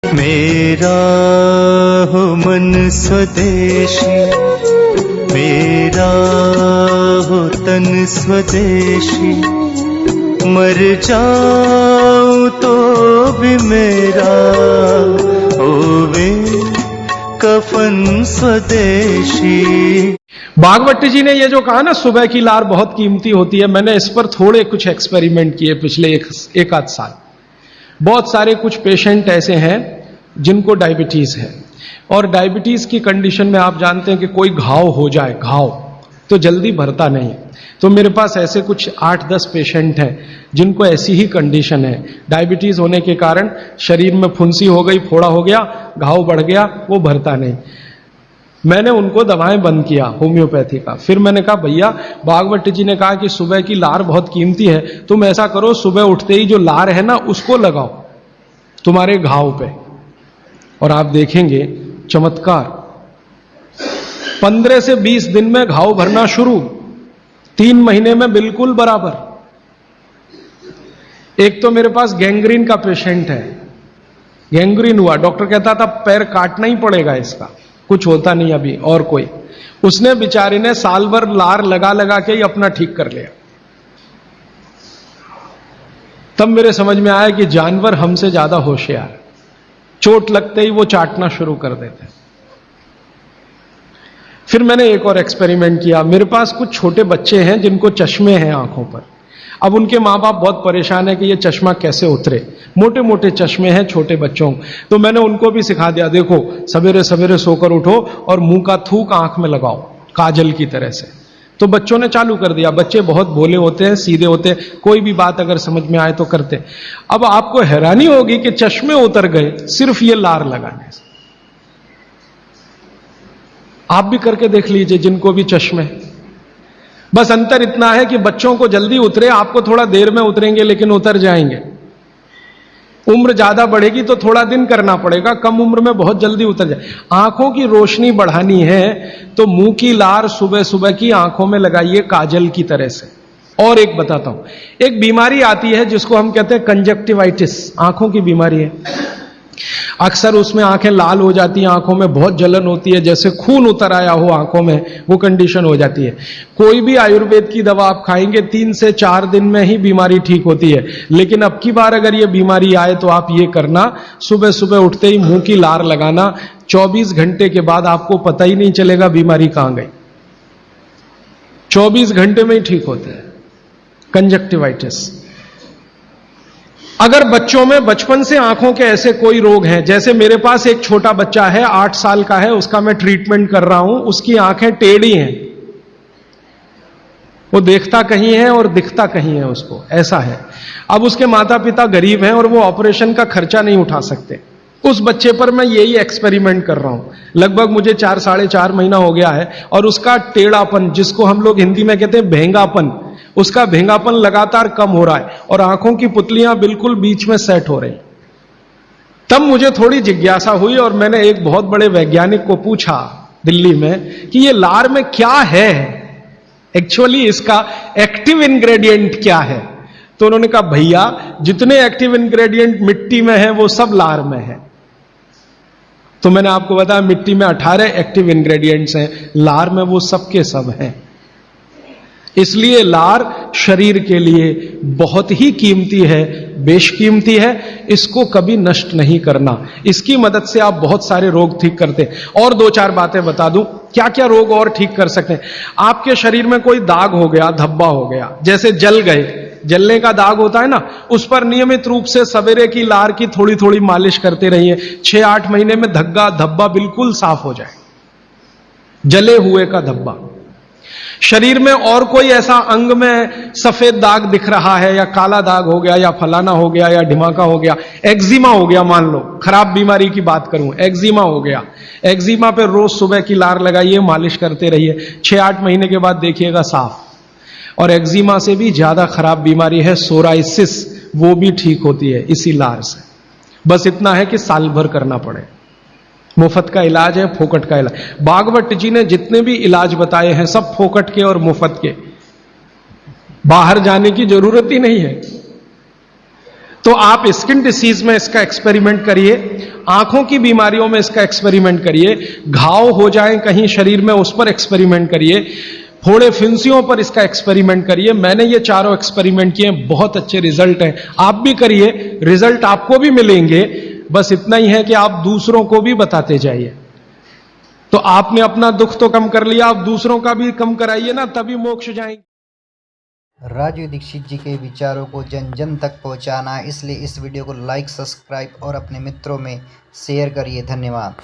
मेरा हो मन स्वदेशी, मेरा हो तन स्वदेशी, मर जाऊं तो भी मेरा होवे कफन स्वदेशी। भागवत जी ने ये जो कहा ना सुबह की लार बहुत कीमती होती है, मैंने इस पर थोड़े कुछ एक्सपेरिमेंट किए पिछले एक आध साल। बहुत सारे कुछ पेशेंट ऐसे हैं जिनको डायबिटीज है, और डायबिटीज की कंडीशन में आप जानते हैं कि कोई घाव हो जाए, घाव तो जल्दी भरता नहीं। तो मेरे पास ऐसे कुछ 8-10 पेशेंट हैं जिनको ऐसी ही कंडीशन है। डायबिटीज होने के कारण शरीर में फुंसी हो गई, फोड़ा हो गया, घाव बढ़ गया, वो भरता नहीं। मैंने उनको दवाएं बंद किया होम्योपैथी का। फिर मैंने कहा भैया, भागवत जी ने कहा कि सुबह की लार बहुत कीमती है, तुम ऐसा करो सुबह उठते ही जो लार है ना उसको लगाओ तुम्हारे घाव पे, और आप देखेंगे चमत्कार। 15 से 20 दिन में घाव भरना शुरू, 3 महीने में बिल्कुल बराबर। एक तो मेरे पास गैंग्रीन का पेशेंट है, गैंग्रीन हुआ, डॉक्टर कहता था पैर काटना ही पड़ेगा इसका, कुछ होता नहीं अभी। और कोई, उसने बेचारे ने साल भर लार लगा लगा के ही अपना ठीक कर लिया। तब मेरे समझ में आया कि जानवर हमसे ज्यादा होशियार, चोट लगते ही वो चाटना शुरू कर देते हैं। फिर मैंने एक और एक्सपेरिमेंट किया। मेरे पास कुछ छोटे बच्चे हैं जिनको चश्मे हैं आंखों पर। अब उनके मां बाप बहुत परेशान है कि ये चश्मा कैसे उतरे, मोटे मोटे चश्मे हैं छोटे बच्चों। तो मैंने उनको भी सिखा दिया, देखो सवेरे सवेरे सोकर उठो और मुंह का थूक आंख में लगाओ काजल की तरह से। तो बच्चों ने चालू कर दिया। बच्चे बहुत भोले होते हैं, सीधे होते हैं, कोई भी बात अगर समझ में आए तो करते। अब आपको हैरानी होगी कि चश्मे उतर गए सिर्फ ये लार लगाने से। आप भी करके देख लीजिए जिनको भी चश्मे। बस अंतर इतना है कि बच्चों को जल्दी उतरे, आपको थोड़ा देर में उतरेंगे लेकिन उतर जाएंगे। उम्र ज्यादा बढ़ेगी तो थोड़ा दिन करना पड़ेगा, कम उम्र में बहुत जल्दी उतर जाए। आंखों की रोशनी बढ़ानी है तो मुंह की लार सुबह सुबह की आंखों में लगाइए काजल की तरह से। और एक बताता हूं, एक बीमारी आती है जिसको हम कहते हैं कंजक्टिवाइटिस, आंखों की बीमारी है। अक्सर उसमें आंखें लाल हो जाती हैं, आंखों में बहुत जलन होती है, जैसे खून उतर आया हो आंखों में, वो कंडीशन हो जाती है। कोई भी आयुर्वेद की दवा आप खाएंगे 3 से 4 दिन में ही बीमारी ठीक होती है। लेकिन अब की बार अगर ये बीमारी आए तो आप ये करना, सुबह सुबह उठते ही मुंह की लार लगाना, 24 घंटे के बाद आपको पता ही नहीं चलेगा बीमारी कहां गई। 24 घंटे में ही ठीक होते हैं कंजक्टिवाइटिस। अगर बच्चों में बचपन से आंखों के ऐसे कोई रोग हैं, जैसे मेरे पास एक छोटा बच्चा है 8 साल का है, उसका मैं ट्रीटमेंट कर रहा हूं, उसकी आंखें टेढ़ी हैं, वो देखता कहीं है और दिखता कहीं है, उसको ऐसा है। अब उसके माता पिता गरीब हैं और वो ऑपरेशन का खर्चा नहीं उठा सकते। उस बच्चे पर मैं यही एक्सपेरिमेंट कर रहा हूं। लगभग मुझे 4-4.5 महीना हो गया है, और उसका टेढ़ापन, जिसको हम लोग हिंदी में कहते हैं भेंगापन, उसका भेंगापन लगातार कम हो रहा है और आंखों की पुतलियां बिल्कुल बीच में सेट हो रही। तब मुझे थोड़ी जिज्ञासा हुई और मैंने एक बहुत बड़े वैज्ञानिक को पूछा दिल्ली में कि ये लार में क्या है, एक्चुअली इसका एक्टिव इंग्रेडिएंट क्या है। तो उन्होंने कहा भैया जितने एक्टिव इंग्रेडिएंट मिट्टी में है वो सब लार में है। तो मैंने आपको बताया मिट्टी में 18 एक्टिव इंग्रेडिएंट्स हैं, लार में वो सब के सब हैं। इसलिए लार शरीर के लिए बहुत ही कीमती है, बेशकीमती है, इसको कभी नष्ट नहीं करना। इसकी मदद से आप बहुत सारे रोग ठीक करते हैं। और 2-4 बातें बता दूं क्या क्या रोग और ठीक कर सकते हैं। आपके शरीर में कोई दाग हो गया, धब्बा हो गया, जैसे जल गए, जलने का दाग होता है ना, उस पर नियमित रूप से सवेरे की लार की थोड़ी थोड़ी मालिश करते रहिए। 6-8 महीने में धब्बा बिल्कुल साफ हो जाए, जले हुए का धब्बा। शरीर में और कोई ऐसा अंग में सफेद दाग दिख रहा है, या काला दाग हो गया, या फलाना हो गया, या ढिमाका हो गया, एक्जिमा हो गया, मान लो खराब बीमारी की बात करूं, एक्जिमा हो गया, एक्जिमा पे रोज सुबह की लार लगाइए, मालिश करते रहिए, 6-8 महीने के बाद देखिएगा साफ। और एक्जिमा से भी ज्यादा खराब बीमारी है सोराइसिस, वो भी ठीक होती है इसी लार से। बस इतना है कि साल भर करना पड़े। मुफ्त का इलाज है, फोकट का इलाज। भागवत जी ने जितने भी इलाज बताए हैं सब फोकट के और मुफ्त के, बाहर जाने की जरूरत ही नहीं है। तो आप स्किन डिसीज में इसका एक्सपेरिमेंट करिए, आंखों की बीमारियों में इसका एक्सपेरिमेंट करिए, घाव हो जाए कहीं शरीर में उस पर एक्सपेरिमेंट करिए, फोड़े फिंसियों पर इसका एक्सपेरिमेंट करिए। मैंने ये चारों एक्सपेरिमेंट किए, बहुत अच्छे रिजल्ट हैं, आप भी करिए, रिजल्ट आपको भी मिलेंगे। बस इतना ही है कि आप दूसरों को भी बताते जाइए। तो आपने अपना दुख तो कम कर लिया, आप दूसरों का भी कम कराइए ना, तभी मोक्ष जाएंगे। राजीव दीक्षित जी के विचारों को जन जन तक पहुंचाना, इसलिए इस वीडियो को लाइक, सब्सक्राइब और अपने मित्रों में शेयर करिए। धन्यवाद।